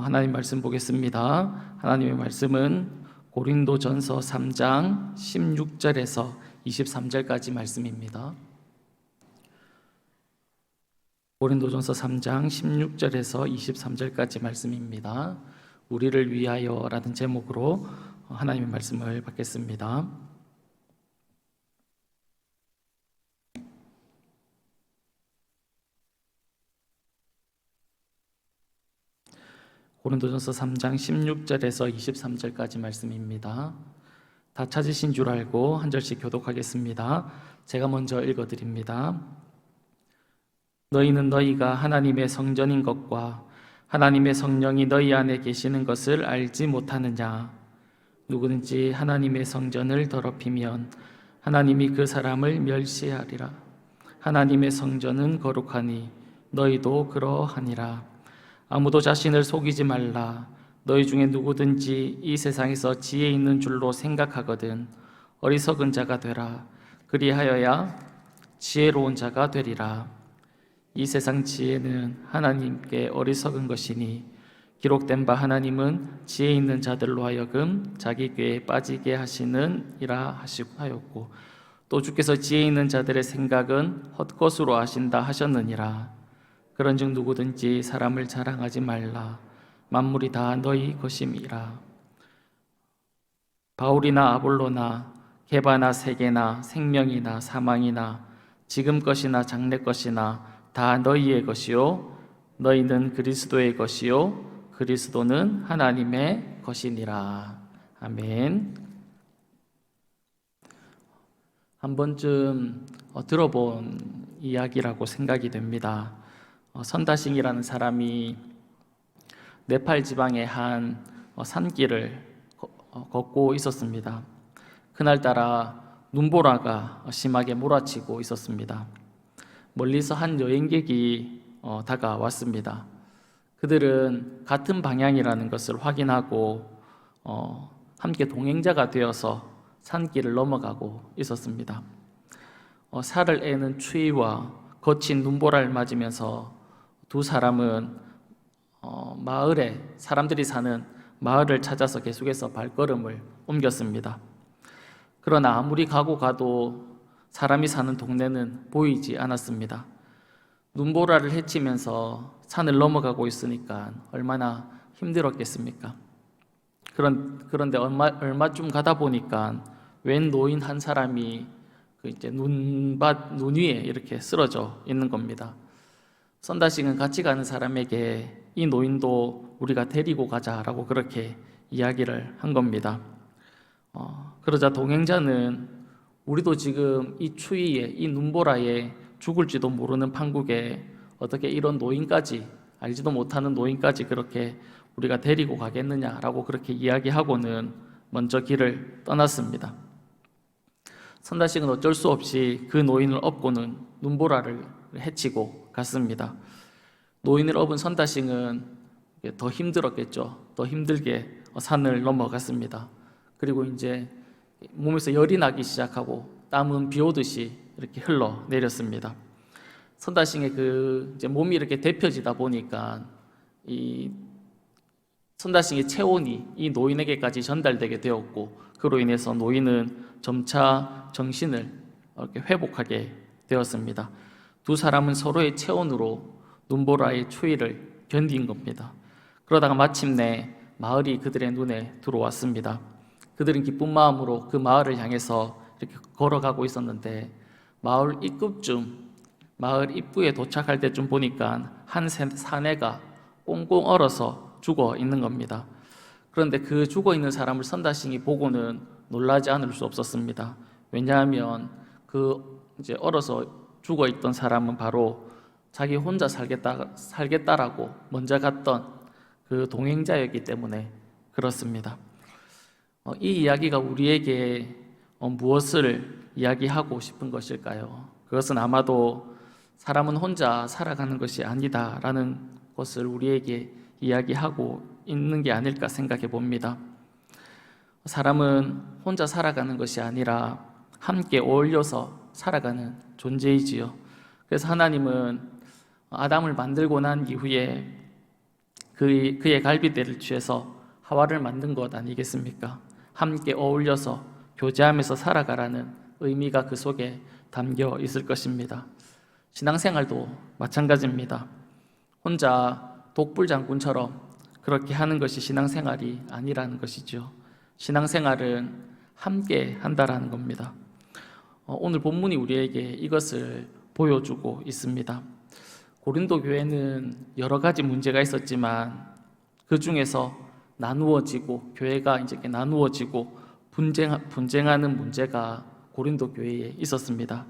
하나님 말씀 보겠습니다. 하나님의 말씀은 고린도전서 3장 16절에서 23절까지 말씀입니다. 고린도전서 3장 16절에서 23절까지 말씀입니다. 우리를 위하여라는 제목으로 하나님의 말씀을 받겠습니다. 고린도전서 3장 16절에서 23절까지 말씀입니다. 다 찾으신 줄 알고 한 절씩 교독하겠습니다. 제가 먼저 읽어드립니다. 너희는 너희가 하나님의 성전인 것과 하나님의 성령이 너희 안에 계시는 것을 알지 못하느냐? 누구든지 하나님의 성전을 더럽히면 하나님이 그 사람을 멸시하리라. 하나님의 성전은 거룩하니 너희도 그러하니라. 아무도 자신을 속이지 말라. 너희 중에 누구든지 이 세상에서 지혜 있는 줄로 생각하거든 어리석은 자가 되라. 그리하여야 지혜로운 자가 되리라. 이 세상 지혜는 하나님께 어리석은 것이니 기록된 바 하나님은 지혜 있는 자들로 하여금 자기 꾀에 빠지게 하시느니라 하였고, 또 주께서 지혜 있는 자들의 생각은 헛것으로 하신다 하셨느니라. 그런즉 누구든지 사람을 자랑하지 말라. 만물이 다 너희 것임이라. 바울이나 아볼로나 게바나 세계나 생명이나 사망이나 지금 것이나 장래 것이나 다 너희의 것이요 너희는 그리스도의 것이요 그리스도는 하나님의 것이니라. 아멘. 한 번쯤 들어본 이야기라고 생각이 됩니다. 선다싱이라는 사람이 네팔 지방의 한 산길을 걷고 있었습니다. 그날따라 눈보라가 심하게 몰아치고 있었습니다. 멀리서 한 여행객이 다가왔습니다. 그들은 같은 방향이라는 것을 확인하고 함께 동행자가 되어서 산길을 넘어가고 있었습니다. 살을 애는 추위와 거친 눈보라를 맞으면서 두 사람은 마을에 사람들이 사는 마을을 찾아서 계속해서 발걸음을 옮겼습니다. 그러나 아무리 가도 사람이 사는 동네는 보이지 않았습니다. 눈보라를 헤치면서 산을 넘어가고 있으니까 얼마나 힘들었겠습니까? 그런데 얼마쯤 가다 보니까 웬 노인 한 사람이 이제 눈 위에 이렇게 쓰러져 있는 겁니다. 선다싱은 같이 가는 사람에게 이 노인도 우리가 데리고 가자라고 그렇게 이야기를 한 겁니다. 그러자 동행자는 우리도 지금 이 추위에, 이 눈보라에 죽을지도 모르는 판국에 어떻게 이런 노인까지, 알지도 못하는 노인까지 그렇게 우리가 데리고 가겠느냐라고 그렇게 이야기하고는 먼저 길을 떠났습니다. 선다싱은 어쩔 수 없이 그 노인을 업고는 눈보라를 헤치고 갔습니다. 노인을 업은 선다싱은 더 힘들었겠죠. 더 힘들게 산을 넘어갔습니다. 그리고 이제 몸에서 열이 나기 시작하고 땀은 비 오듯이 이렇게 흘러내렸습니다. 선다싱의 이제 몸이 이렇게 데펴지다 보니까 이 선다싱의 체온이 이 노인에게까지 전달되게 되었고, 그로 인해서 노인은 점차 정신을 이렇게 회복하게 되었습니다. 두 사람은 서로의 체온으로 눈보라의 추위를 견딘 겁니다. 그러다가 마침내 마을이 그들의 눈에 들어왔습니다. 그들은 기쁜 마음으로 그 마을을 향해서 이렇게 걸어가고 있었는데 마을 입구에 도착할 때쯤 보니까 한 사내가 꽁꽁 얼어서 죽어 있는 겁니다. 그런데 그 죽어 있는 사람을 선다싱이 보고는 놀라지 않을 수 없었습니다. 왜냐하면 이제 얼어서 죽어 있던 사람은 바로 자기 혼자 살겠다라고 먼저 갔던 그 동행자였기 때문에 그렇습니다. 이 이야기가 우리에게 무엇을 이야기하고 싶은 것일까요? 그것은 아마도 사람은 혼자 살아가는 것이 아니다라는 것을 우리에게 이야기하고 있는 게 아닐까 생각해 봅니다. 사람은 혼자 살아가는 것이 아니라 함께 어울려서 살아가는 존재이지요. 그래서 하나님은 아담을 만들고 난 이후에 그 그의 갈빗대를 취해서 하와를 만든 것 아니겠습니까? 함께 어울려서 교제하면서 살아가라는 의미가 그 속에 담겨 있을 것입니다. 신앙생활도 마찬가지입니다. 혼자 독불장군처럼 그렇게 하는 것이 신앙생활이 아니라는 것이죠. 신앙생활은 함께 한다라는 겁니다. 오늘 본문이 우리에게 이것을 보여주고 있습니다. 고린도 교회는 여러 가지 문제가 있었지만 그 중에서 나누어지고 교회가 이제 나누어지고 분쟁하는 문제가 고린도 교회에 있었습니다.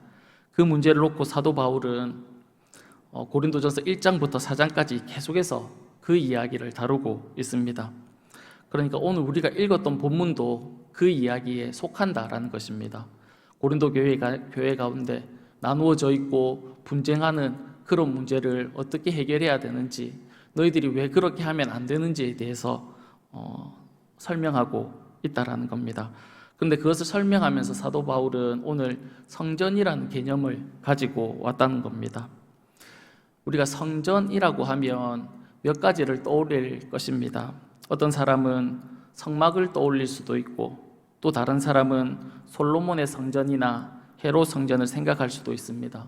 그 문제를 놓고 사도 바울은 고린도전서 1장부터 4장까지 계속해서 그 이야기를 다루고 있습니다. 그러니까 오늘 우리가 읽었던 본문도 그 이야기에 속한다라는 것입니다. 고린도 교회 가운데 나누어져 있고 분쟁하는 그런 문제를 어떻게 해결해야 되는지, 너희들이 왜 그렇게 하면 안 되는지에 대해서 설명하고 있다라는 겁니다. 그런데 그것을 설명하면서 사도 바울은 오늘 성전이라는 개념을 가지고 왔다는 겁니다. 우리가 성전이라고 하면 몇 가지를 떠올릴 것입니다. 어떤 사람은 성막을 떠올릴 수도 있고, 또 다른 사람은 솔로몬의 성전이나 헤롯 성전을 생각할 수도 있습니다.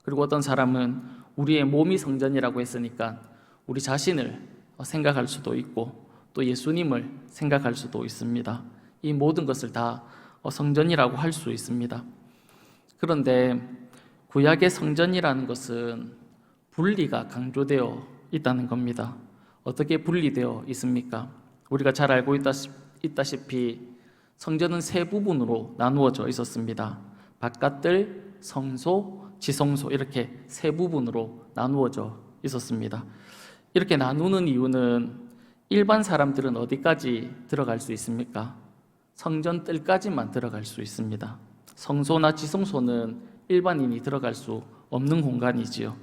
그리고 어떤 사람은 우리의 몸이 성전이라고 했으니까 우리 자신을 생각할 수도 있고, 또 예수님을 생각할 수도 있습니다. 이 모든 것을 다 성전이라고 할 수 있습니다. 그런데 구약의 성전이라는 것은 분리가 강조되어 있다는 겁니다. 어떻게 분리되어 있습니까? 우리가 잘 알고 있다시피 성전은 세 부분으로 나누어져 있었습니다. 바깥들, 성소, 지성소, 이렇게 세 부분으로 나누어져 있었습니다. 이렇게 나누는 이유는 일반 사람들은 어디까지 들어갈 수 있습니까? 성전 뜰까지만 들어갈 수 있습니다. 성소나 지성소는 일반인이 들어갈 수 없는 공간이지요.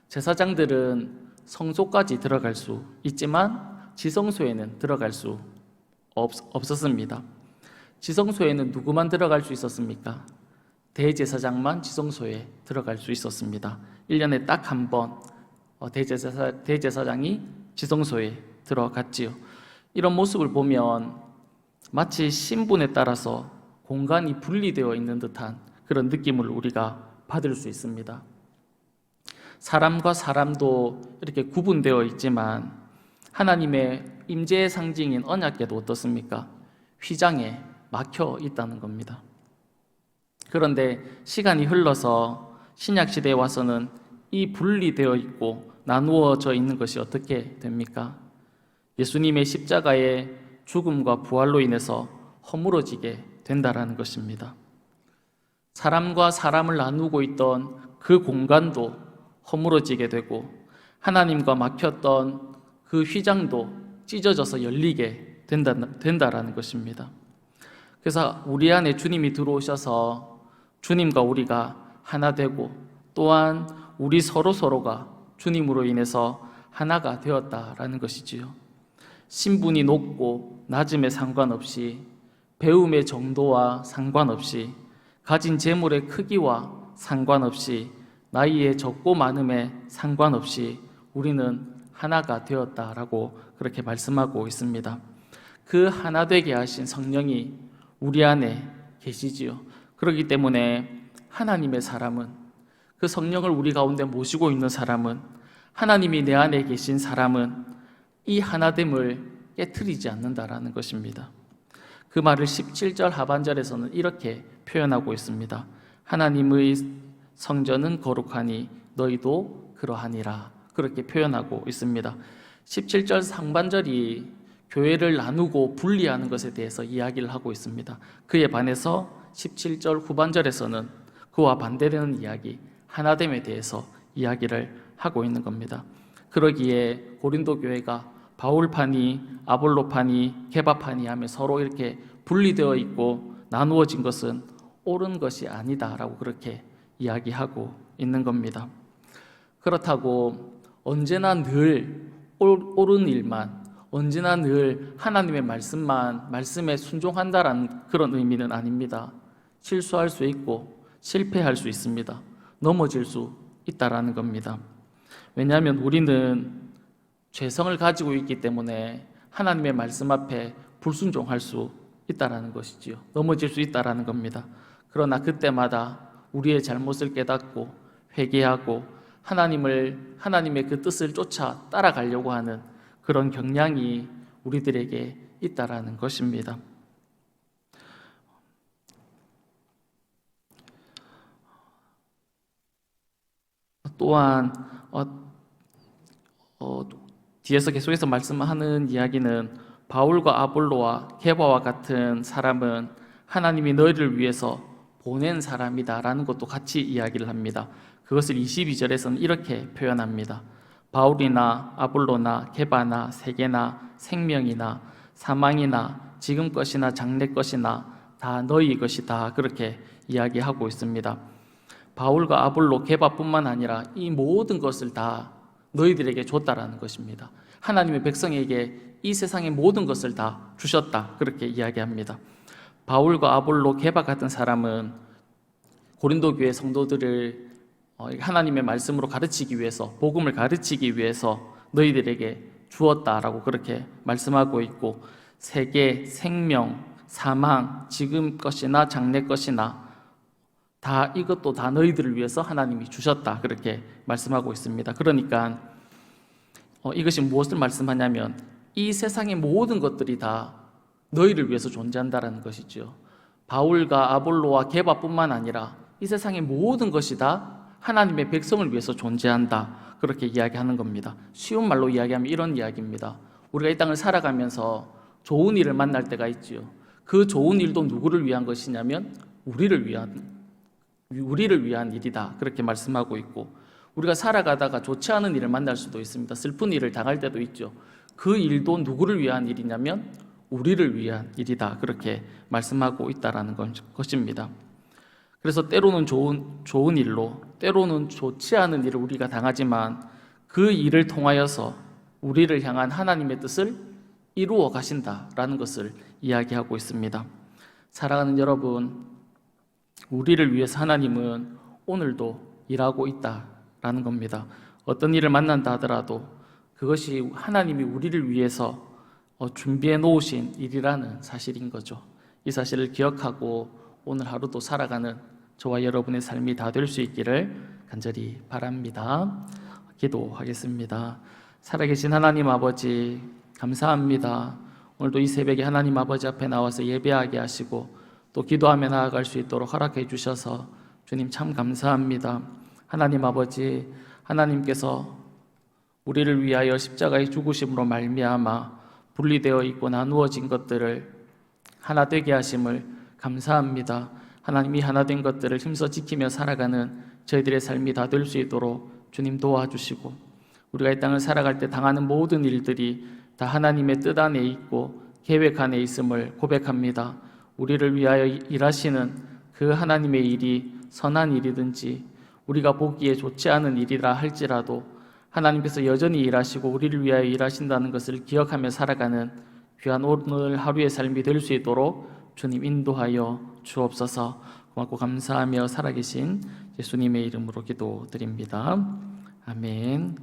제사장들은 성소까지 들어갈 수 있지만 지성소에는 들어갈 수 없었습니다. 지성소에는 누구만 들어갈 수 있었습니까? 대제사장만 지성소에 들어갈 수 있었습니다. 1년에 딱 한 번 대제사장이 지성소에 들어갔지요. 이런 모습을 보면 마치 신분에 따라서 공간이 분리되어 있는 듯한 그런 느낌을 우리가 받을 수 있습니다. 사람과 사람도 이렇게 구분되어 있지만 하나님의 임재의 상징인 언약궤도 어떻습니까? 휘장에 막혀 있다는 겁니다. 그런데 시간이 흘러서 신약시대에 와서는 이 분리되어 있고 나누어져 있는 것이 어떻게 됩니까? 예수님의 십자가의 죽음과 부활로 인해서 허물어지게 된다라는 것입니다. 사람과 사람을 나누고 있던 그 공간도 허물어지게 되고 하나님과 막혔던 그 휘장도 찢어져서 열리게 된다라는 것입니다. 그래서 우리 안에 주님이 들어오셔서 주님과 우리가 하나 되고, 또한 우리 서로가 주님으로 인해서 하나가 되었다라는 것이지요. 신분이 높고 낮음에 상관없이, 배움의 정도와 상관없이, 가진 재물의 크기와 상관없이, 나이의 적고 많음에 상관없이 우리는 하나가 되었다라고 그렇게 말씀하고 있습니다. 그 하나 되게 하신 성령이 우리 안에 계시지요. 그렇기 때문에 하나님의 사람은, 그 성령을 우리 가운데 모시고 있는 사람은, 하나님이 내 안에 계신 사람은 이 하나됨을 깨트리지 않는다라는 것입니다. 그 말을 17절 하반절에서는 이렇게 표현하고 있습니다. 하나님의 성전은 거룩하니 너희도 그러하니라, 그렇게 표현하고 있습니다. 17절 상반절이 교회를 나누고 분리하는 것에 대해서 이야기를 하고 있습니다. 그에 반해서 17절 후반절에서는 그와 반대되는 이야기, 하나됨에 대해서 이야기를 하고 있는 겁니다. 그러기에 고린도 교회가 바울파니, 아볼로파니, 게바파니 하며 서로 이렇게 분리되어 있고 나누어진 것은 옳은 것이 아니다라고 그렇게 이야기하고 있는 겁니다. 그렇다고 언제나 늘 옳은 일만, 언제나 늘 하나님의 말씀에 순종한다라는 그런 의미는 아닙니다. 실수할 수 있고 실패할 수 있습니다. 넘어질 수 있다라는 겁니다. 왜냐하면 우리는 죄성을 가지고 있기 때문에 하나님의 말씀 앞에 불순종할 수 있다라는 것이지요. 넘어질 수 있다라는 겁니다. 그러나 그때마다 우리의 잘못을 깨닫고 회개하고 하나님의 그 뜻을 쫓아 따라가려고 하는 그런 경향이 우리들에게 있다라는 것입니다. 또한 뒤에서 계속해서 말씀하는 이야기는 바울과 아볼로와 게바와 같은 사람은 하나님이 너희를 위해서 보낸 사람이다라는 것도 같이 이야기를 합니다. 그것을 22절에서는 이렇게 표현합니다. 바울이나 아볼로나 게바나 세계나 생명이나 사망이나 지금 것이나 장래 것이나 다 너희 것이다, 그렇게 이야기하고 있습니다. 바울과 아볼로, 게바뿐만 아니라 이 모든 것을 다 너희들에게 줬다라는 것입니다. 하나님의 백성에게 이 세상의 모든 것을 다 주셨다, 그렇게 이야기합니다. 바울과 아볼로, 게바 같은 사람은 고린도 교회 성도들을 하나님의 말씀으로 가르치기 위해서, 복음을 가르치기 위해서 너희들에게 주었다라고 그렇게 말씀하고 있고, 세계, 생명, 사망, 지금 것이나 장래 것이나 다 이것도 다 너희들을 위해서 하나님이 주셨다, 그렇게 말씀하고 있습니다. 그러니까 이것이 무엇을 말씀하냐면 이 세상의 모든 것들이 다 너희를 위해서 존재한다는 것이죠. 바울과 아볼로와 게바뿐만 아니라 이 세상의 모든 것이 다 하나님의 백성을 위해서 존재한다, 그렇게 이야기하는 겁니다. 쉬운 말로 이야기하면 이런 이야기입니다. 우리가 이 땅을 살아가면서 좋은 일을 만날 때가 있지요. 그 좋은 일도 누구를 위한 것이냐면 우리를 위한 일이다, 그렇게 말씀하고 있고, 우리가 살아가다가 좋지 않은 일을 만날 수도 있습니다. 슬픈 일을 당할 때도 있죠. 그 일도 누구를 위한 일이냐면 우리를 위한 일이다, 그렇게 말씀하고 있다라는 것입니다. 그래서 때로는 좋은 일로, 때로는 좋지 않은 일을 우리가 당하지만 그 일을 통하여서 우리를 향한 하나님의 뜻을 이루어 가신다라는 것을 이야기하고 있습니다. 사랑하는 여러분, 우리를 위해서 하나님은 오늘도 일하고 있다라는 겁니다. 어떤 일을 만난다 하더라도 그것이 하나님이 우리를 위해서 준비해 놓으신 일이라는 사실인 거죠. 이 사실을 기억하고 오늘 하루도 살아가는 저와 여러분의 삶이 다 될 수 있기를 간절히 바랍니다. 기도하겠습니다. 살아계신 하나님 아버지, 감사합니다. 오늘도 이 새벽에 하나님 아버지 앞에 나와서 예배하게 하시고 또 기도하며 나아갈 수 있도록 허락해 주셔서 주님 참 감사합니다. 하나님 아버지, 하나님께서 우리를 위하여 십자가의 죽으심으로 말미암아 분리되어 있고 나누어진 것들을 하나 되게 하심을 감사합니다. 하나님이 하나 된 것들을 힘써 지키며 살아가는 저희들의 삶이 다 될 수 있도록 주님 도와주시고, 우리가 이 땅을 살아갈 때 당하는 모든 일들이 다 하나님의 뜻 안에 있고 계획 안에 있음을 고백합니다. 우리를 위하여 일하시는 그 하나님의 일이 선한 일이든지 우리가 보기에 좋지 않은 일이라 할지라도 하나님께서 여전히 일하시고 우리를 위하여 일하신다는 것을 기억하며 살아가는 귀한 오늘 하루의 삶이 될 수 있도록 주님 인도하여 주옵소서. 고맙고 감사하며 살아계신 예수님의 이름으로 기도드립니다. 아멘.